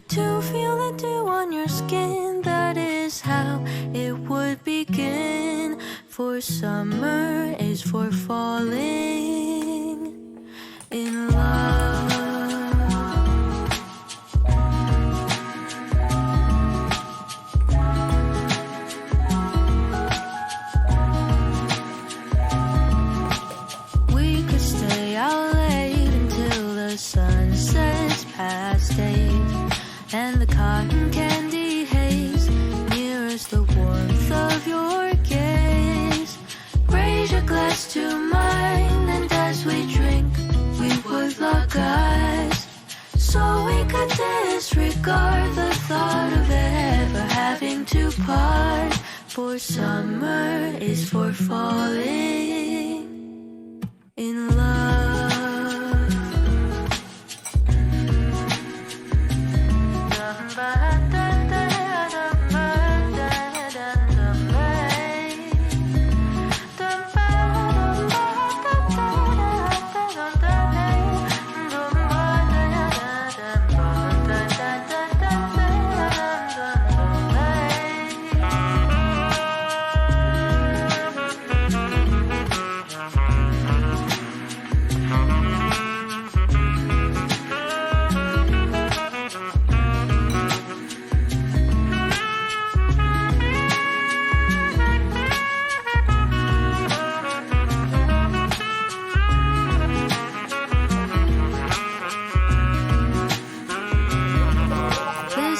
To feel the dew on your skin, that is how it would begin. For summer is for falling in love. We could stay out late until the sun sets past 8, and the cotton candy haze mirrors the warmth of your gaze. Raise your glass to mine, and as we drink, we would lock eyes, so we could disregard the thought of ever having to part. For summer is for falling in love.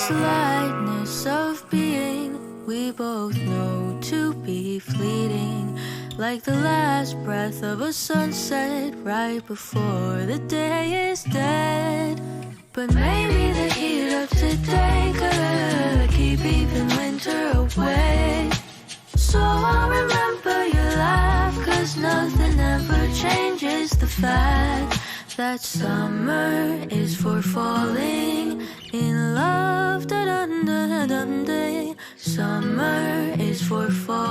Lightness of being, we both know to be fleeting, like the last breath of a sunset right before the day is dead. But maybe the heat of today could keep even winter away. So I'll remember your laugh, 'cause nothing ever changes the fact that summer is for falling in love. Da-dun-da-dun-day. Summer is for falling.